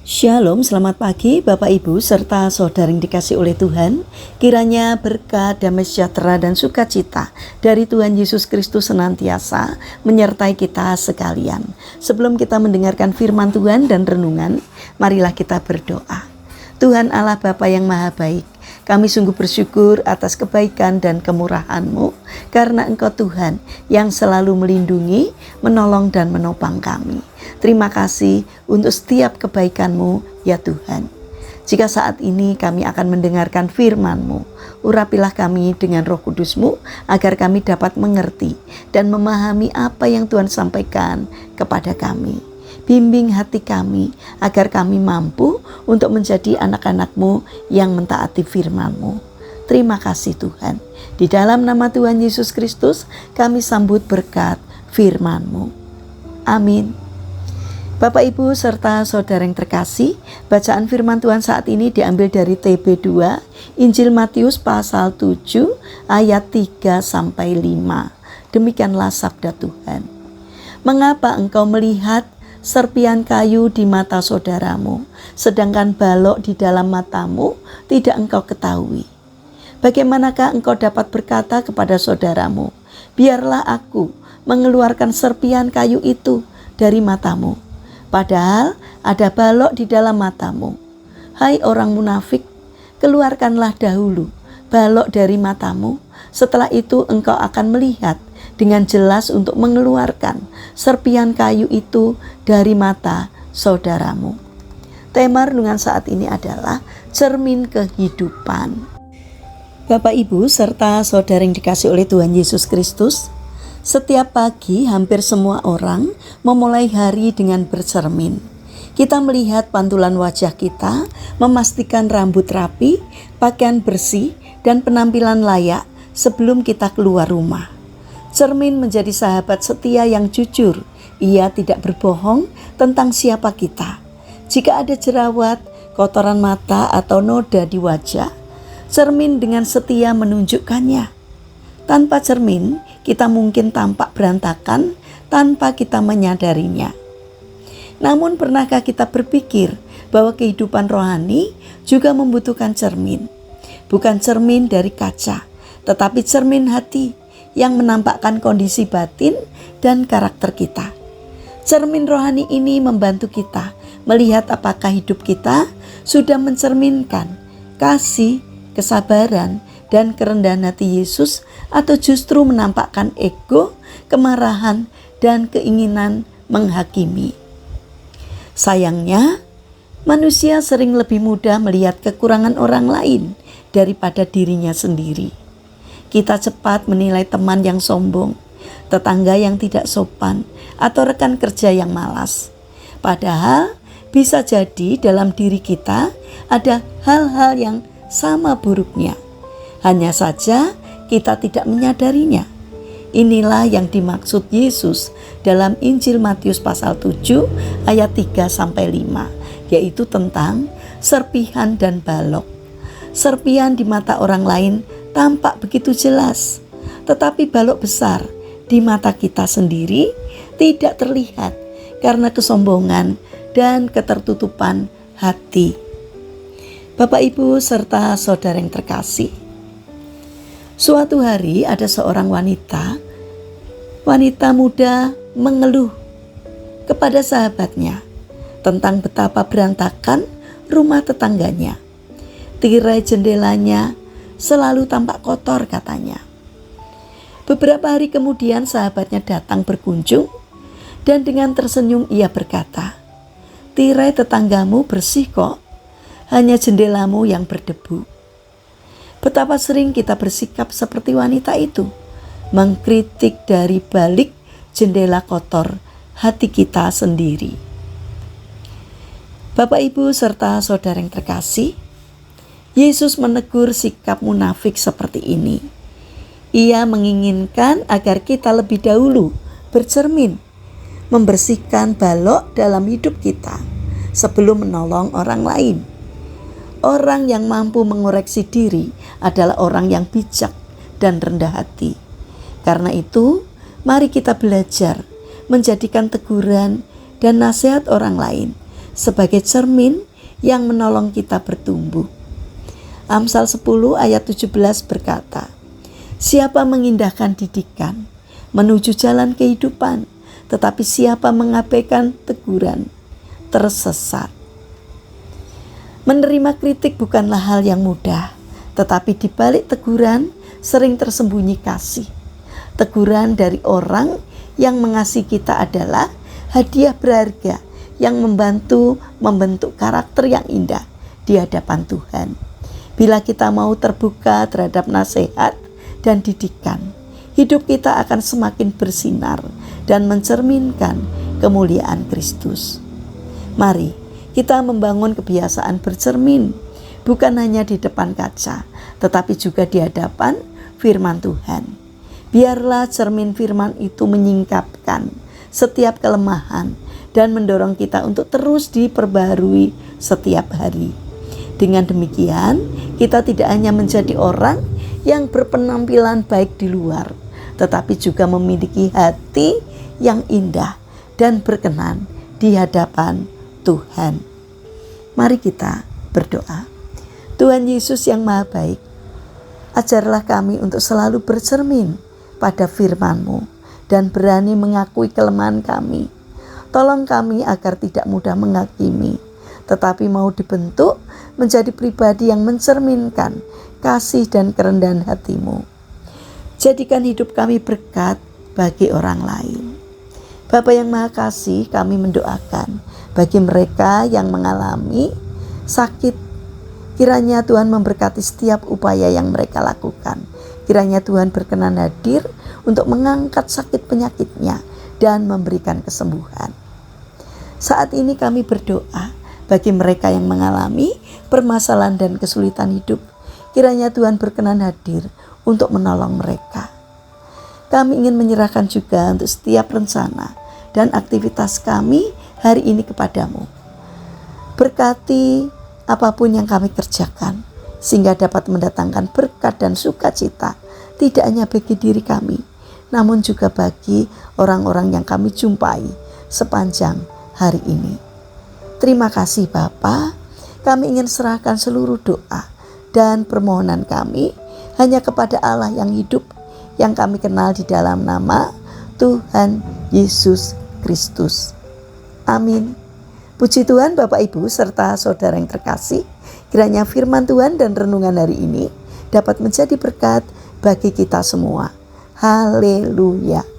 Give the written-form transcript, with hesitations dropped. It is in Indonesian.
Shalom, selamat pagi Bapak Ibu serta saudara yang dikasih oleh Tuhan. Kiranya berkat, damai sejahtera dan sukacita dari Tuhan Yesus Kristus senantiasa menyertai kita sekalian. Sebelum kita mendengarkan firman Tuhan dan renungan, marilah kita berdoa. Tuhan Allah Bapa yang Maha Baik, kami sungguh bersyukur atas kebaikan dan kemurahan-Mu karena Engkau Tuhan yang selalu melindungi, menolong dan menopang kami. Terima kasih untuk setiap kebaikan-Mu ya Tuhan. Jika saat ini kami akan mendengarkan firman-Mu, urapilah kami dengan Roh Kudus-Mu agar kami dapat mengerti dan memahami apa yang Tuhan sampaikan kepada kami. Bimbing hati kami agar kami mampu untuk menjadi anak-anak-Mu yang mentaati firman-Mu. Terima kasih Tuhan. Di dalam nama Tuhan Yesus Kristus kami sambut berkat firman-Mu. Amin. Bapak Ibu serta saudara yang terkasih, bacaan firman Tuhan saat ini diambil dari TB2, Injil Matius pasal 7 ayat 3-5. Demikianlah sabda Tuhan. Mengapa engkau melihat serpian kayu di mata saudaramu, sedangkan balok di dalam matamu tidak engkau ketahui? Bagaimanakah engkau dapat berkata kepada saudaramu, biarlah aku mengeluarkan serpian kayu itu dari matamu, padahal ada balok di dalam matamu? Hai orang munafik, keluarkanlah dahulu balok dari matamu, setelah itu engkau akan melihat dengan jelas untuk mengeluarkan serpian kayu itu dari mata saudaramu. Tema renungan saat ini adalah cermin kehidupan. Bapak Ibu serta saudara yang dikasih oleh Tuhan Yesus Kristus, setiap pagi hampir semua orang memulai hari dengan bercermin. Kita melihat pantulan wajah kita, memastikan rambut rapi, pakaian bersih, dan penampilan layak sebelum kita keluar rumah. Cermin menjadi sahabat setia yang jujur. Ia tidak berbohong tentang siapa kita. Jika ada jerawat, kotoran mata, atau noda di wajah, cermin dengan setia menunjukkannya. Tanpa cermin, kita mungkin tampak berantakan tanpa kita menyadarinya. Namun pernahkah kita berpikir bahwa kehidupan rohani juga membutuhkan cermin? Bukan cermin dari kaca, tetapi cermin hati yang menampakkan kondisi batin dan karakter kita. Cermin rohani ini membantu kita melihat apakah hidup kita sudah mencerminkan kasih, kesabaran, dan kerendahan hati Yesus, atau justru menampakkan ego, kemarahan, dan keinginan menghakimi. Sayangnya, manusia sering lebih mudah melihat kekurangan orang lain daripada dirinya sendiri. Kita cepat menilai teman yang sombong, tetangga yang tidak sopan, atau rekan kerja yang malas. Padahal bisa jadi dalam diri kita ada hal-hal yang sama buruknya. Hanya saja kita tidak menyadarinya. Inilah yang dimaksud Yesus dalam Injil Matius pasal 7 ayat 3-5, yaitu tentang serpihan dan balok. Serpihan di mata orang lain tampak begitu jelas, tetapi balok besar di mata kita sendiri tidak terlihat karena kesombongan dan ketertutupan hati. Bapak Ibu serta saudara yang terkasih, suatu hari ada seorang wanita muda mengeluh kepada sahabatnya tentang betapa berantakan rumah tetangganya. Tirai jendelanya selalu tampak kotor, katanya. Beberapa hari kemudian sahabatnya datang berkunjung dan dengan tersenyum ia berkata, tirai tetanggamu bersih kok, hanya jendelamu yang berdebu. Betapa sering kita bersikap seperti wanita itu, mengkritik dari balik jendela kotor hati kita sendiri. Bapak Ibu serta saudara yang terkasih, Yesus menegur sikap munafik seperti ini. Ia menginginkan agar kita lebih dahulu bercermin, membersihkan balok dalam hidup kita sebelum menolong orang lain. Orang yang mampu mengoreksi diri adalah orang yang bijak dan rendah hati. Karena itu, mari kita belajar menjadikan teguran dan nasihat orang lain sebagai cermin yang menolong kita bertumbuh. Amsal 10 ayat 17 berkata, "Siapa mengindahkan didikan menuju jalan kehidupan, tetapi siapa mengabaikan teguran tersesat." Menerima kritik bukanlah hal yang mudah, tetapi di balik teguran sering tersembunyi kasih. Teguran dari orang yang mengasihi kita adalah hadiah berharga yang membantu membentuk karakter yang indah di hadapan Tuhan. Bila kita mau terbuka terhadap nasihat dan didikan, hidup kita akan semakin bersinar dan mencerminkan kemuliaan Kristus. Mari kita membangun kebiasaan bercermin, bukan hanya di depan kaca, tetapi juga di hadapan firman Tuhan. Biarlah cermin firman itu menyingkapkan setiap kelemahan dan mendorong kita untuk terus diperbaharui setiap hari. Dengan demikian, kita tidak hanya menjadi orang yang berpenampilan baik di luar, tetapi juga memiliki hati yang indah dan berkenan di hadapan Tuhan. Mari kita berdoa. Tuhan Yesus yang Maha Baik, ajarlah kami untuk selalu bercermin pada firman-Mu dan berani mengakui kelemahan kami. Tolong kami agar tidak mudah menghakimi, tetapi mau dibentuk menjadi pribadi yang mencerminkan kasih dan kerendahan hati-Mu. Jadikan hidup kami berkat bagi orang lain. Bapa yang Maha Kasih, kami mendoakan bagi mereka yang mengalami sakit. Kiranya Tuhan memberkati setiap upaya yang mereka lakukan. Kiranya Tuhan berkenan hadir untuk mengangkat sakit penyakitnya dan memberikan kesembuhan. Saat ini kami berdoa bagi mereka yang mengalami permasalahan dan kesulitan hidup. Kiranya Tuhan berkenan hadir untuk menolong mereka. Kami ingin menyerahkan juga untuk setiap rencana dan aktivitas kami hari ini kepadamu. Berkati apapun yang kami kerjakan, sehingga dapat mendatangkan berkat dan sukacita, tidak hanya bagi diri kami, namun juga bagi orang-orang yang kami jumpai sepanjang hari ini. Terima kasih Bapa, kami ingin serahkan seluruh doa dan permohonan kami hanya kepada Allah yang hidup, yang kami kenal di dalam nama Tuhan Yesus Kristus. Amin. Puji Tuhan Bapak Ibu serta saudara yang terkasih, kiranya firman Tuhan dan renungan hari ini dapat menjadi berkat bagi kita semua. Haleluya.